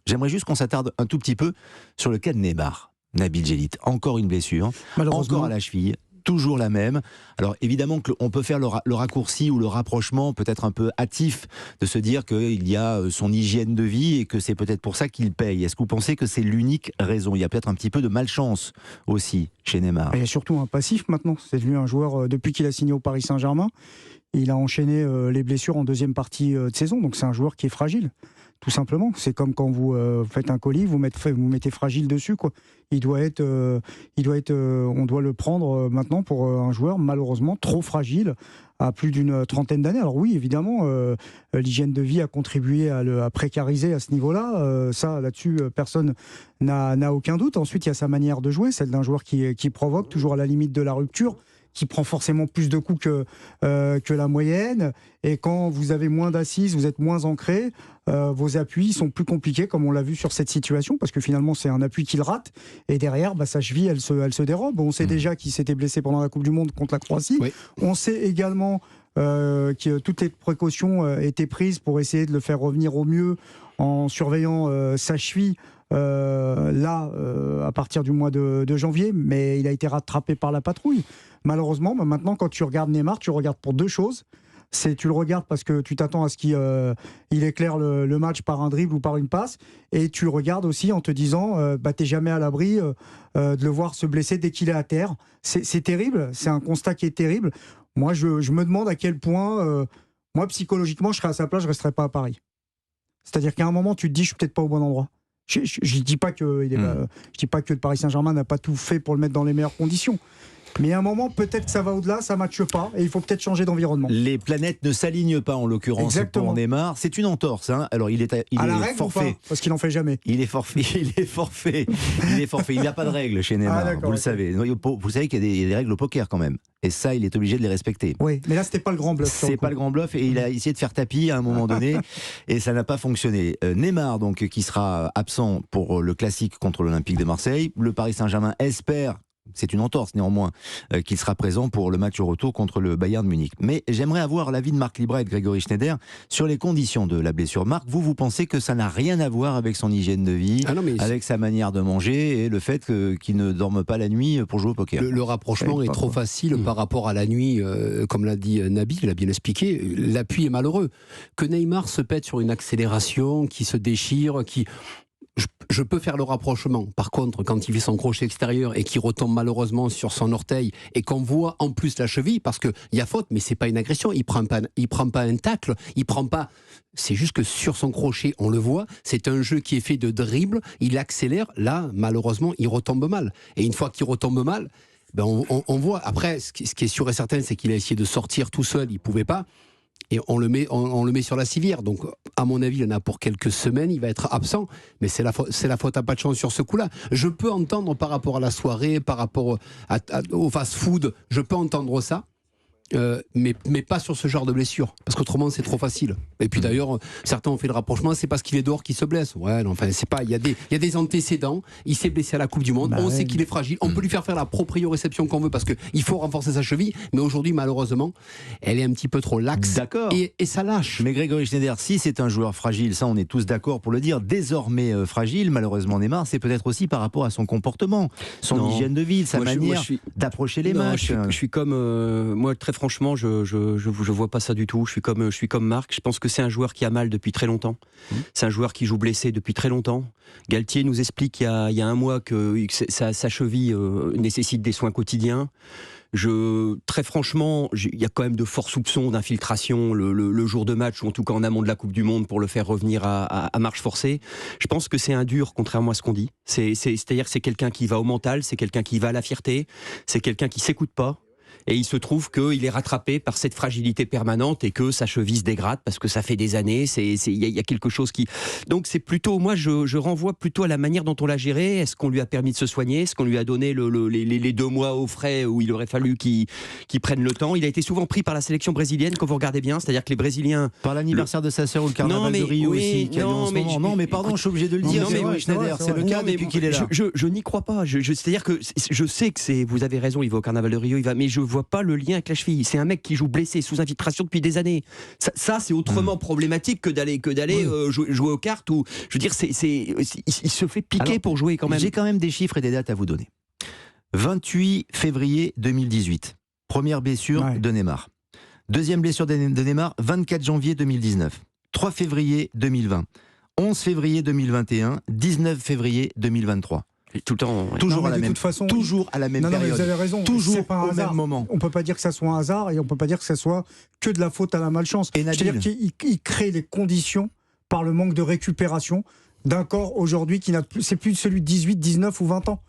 J'aimerais juste qu'on s'attarde un tout petit peu sur le cas de Neymar. Nabil Djellit, encore une blessure, encore à la cheville, toujours la même. Alors évidemment qu'on peut faire le raccourci ou le rapprochement peut-être un peu hâtif de se dire qu'il y a son hygiène de vie et que c'est peut-être pour ça qu'il paye. Est-ce que vous pensez que c'est l'unique raison ? Il y a peut-être un petit peu de malchance aussi chez Neymar. Il y a surtout un passif maintenant. C'est devenu un joueur, depuis qu'il a signé au Paris Saint-Germain, il a enchaîné les blessures en deuxième partie de saison. Donc c'est un joueur qui est fragile. Tout simplement, c'est comme quand vous faites un colis, vous mettez fragile dessus, quoi. On doit le prendre maintenant pour un joueur malheureusement trop fragile à plus d'une trentaine d'années. Alors oui, évidemment, l'hygiène de vie a contribué à précariser à ce niveau-là. Là-dessus, personne n'a aucun doute. Ensuite, il y a sa manière de jouer, celle d'un joueur qui provoque, toujours à la limite de la rupture, qui prend forcément plus de coups que la moyenne. Et quand vous avez moins d'assises, vous êtes moins ancré, vos appuis sont plus compliqués, comme on l'a vu sur cette situation, parce que finalement, c'est un appui qu'il rate. Et derrière, sa cheville, elle se dérobe. On sait déjà qu'il s'était blessé pendant la Coupe du Monde contre la Croatie. Oui. On sait également que toutes les précautions étaient prises pour essayer de le faire revenir au mieux en surveillant sa cheville. À partir du mois de janvier, mais il a été rattrapé par la patrouille. Malheureusement, maintenant, quand tu regardes Neymar, tu regardes pour deux choses. Tu le regardes parce que tu t'attends à ce qu'il éclaire le match par un dribble ou par une passe, et tu le regardes aussi en te disant t'es jamais à l'abri de le voir se blesser dès qu'il est à terre. C'est terrible, c'est un constat qui est terrible. Moi, je me demande à quel point, moi, psychologiquement, je serais à sa place, je ne resterais pas à Paris. C'est-à-dire qu'à un moment, tu te dis, je suis peut-être pas au bon endroit. Je ne dis pas que le Paris Saint-Germain n'a pas tout fait pour le mettre dans les meilleures conditions. Mais à un moment, peut-être que ça va au-delà, ça ne matche pas, et il faut peut-être changer d'environnement. Les planètes ne s'alignent pas, en l'occurrence, pour Neymar. C'est une entorse. Alors, il est forfait. Parce qu'il n'en fait jamais. Il est forfait. Il n'y a pas de règles chez Neymar, vous le savez. Vous savez qu'il y a des règles au poker, quand même. Et ça, il est obligé de les respecter. Oui, mais là, c'était pas le grand bluff. C'est pas le grand bluff, et il a essayé de faire tapis à un moment donné, et ça n'a pas fonctionné. Neymar, donc, qui sera absent pour le classique contre l'Olympique de Marseille. Le Paris Saint-Germain espère, c'est une entorse néanmoins, qu'il sera présent pour le match au retour contre le Bayern Munich. Mais j'aimerais avoir l'avis de Marc Libra et de Grégory Schneider sur les conditions de la blessure. Marc, vous pensez que ça n'a rien à voir avec son hygiène de vie, avec sa manière de manger et le fait qu'il ne dorme pas la nuit pour jouer au poker? Le rapprochement est trop facile par rapport à la nuit, comme l'a dit Nabil, il a bien expliqué. L'appui est malheureux. Que Neymar se pète sur une accélération, qui se déchire, Je peux faire le rapprochement. Par contre, quand il fait son crochet extérieur et qu'il retombe malheureusement sur son orteil et qu'on voit en plus la cheville, parce qu'il y a faute, mais c'est pas une agression, il prend pas un tacle, il prend pas. C'est juste que sur son crochet, on le voit, c'est un jeu qui est fait de dribble, il accélère, là, malheureusement, il retombe mal. Et une fois qu'il retombe mal, on voit. Après, ce qui est sûr et certain, c'est qu'il a essayé de sortir tout seul, il pouvait pas. Et on le met sur la civière. Donc, à mon avis, il en a pour quelques semaines, il va être absent. Mais c'est la faute à pas de chance sur ce coup-là. Je peux entendre par rapport à la soirée, par rapport au fast-food, je peux entendre ça. Mais pas sur ce genre de blessure, parce qu'autrement c'est trop facile. Et puis d'ailleurs, certains ont fait le rapprochement, c'est parce qu'il est dehors qu'il se blesse. Ouais, non, enfin c'est pas. Il y a des antécédents. Il s'est blessé à la Coupe du Monde. On sait qu'il est fragile. On peut lui faire la proprioception qu'on veut parce que il faut renforcer sa cheville. Mais aujourd'hui, malheureusement, elle est un petit peu trop laxe. D'accord. Et ça lâche. Mais Grégory Schneider, si c'est un joueur fragile, ça on est tous d'accord pour le dire. Désormais fragile, malheureusement Neymar, c'est peut-être aussi par rapport à son comportement, son hygiène de vie, sa manière d'approcher les matchs. Je suis comme moi très franchement, je vois pas ça du tout. Je suis comme Marc. Je pense que c'est un joueur qui a mal depuis très longtemps. C'est un joueur qui joue blessé depuis très longtemps. Galtier nous explique il y a un mois que sa cheville nécessite des soins quotidiens. Très franchement, il y a quand même de forts soupçons d'infiltration le jour de match, ou en tout cas en amont de la Coupe du Monde, pour le faire revenir à marche forcée. Je pense que c'est un dur, contrairement à ce qu'on dit. C'est-à-dire que c'est quelqu'un qui va au mental, c'est quelqu'un qui va à la fierté, c'est quelqu'un qui s'écoute pas. Et il se trouve qu'il est rattrapé par cette fragilité permanente et que sa cheville se dégrade parce que ça fait des années. Il y a quelque chose qui. Donc c'est plutôt, moi je renvoie plutôt à la manière dont on l'a géré. Est-ce qu'on lui a permis de se soigner? Est-ce qu'on lui a donné les 2 mois au frais où il aurait fallu qu'il prenne le temps? Il a été souvent pris par la sélection brésilienne, quand vous regardez bien. C'est-à-dire que les Brésiliens. Par l'anniversaire de sa sœur ou le carnaval de Rio aussi. Non, mais pardon, je suis obligé de le dire. C'est le cas depuis qu'il est là. Je n'y crois pas. C'est-à-dire que je sais que vous avez raison, il va au carnaval de Rio, mais je vois pas le lien avec la cheville. C'est un mec qui joue blessé, sous infiltration depuis des années. Ça c'est autrement problématique que d'aller jouer aux cartes. Ou, je veux dire, il se fait piquer. Alors, pour jouer quand même. J'ai quand même des chiffres et des dates à vous donner. 28 février 2018, première blessure de Neymar. Deuxième blessure de Neymar, 24 janvier 2019. 3 février 2020. 11 février 2021. 19 février 2023. Et tout le temps. Ouais. Toujours Non, à la de même, toute façon, toujours à la même non, période. mais vous avez raison. Toujours C'est pas un au hasard. même moment. On peut pas dire que ça soit un hasard et on peut pas dire que ça soit que de la faute à la malchance. Et Nabil. C'est-à-dire qu'il crée les conditions par le manque de récupération d'un corps aujourd'hui qui n'a plus, c'est plus celui de 18, 19 ou 20 ans.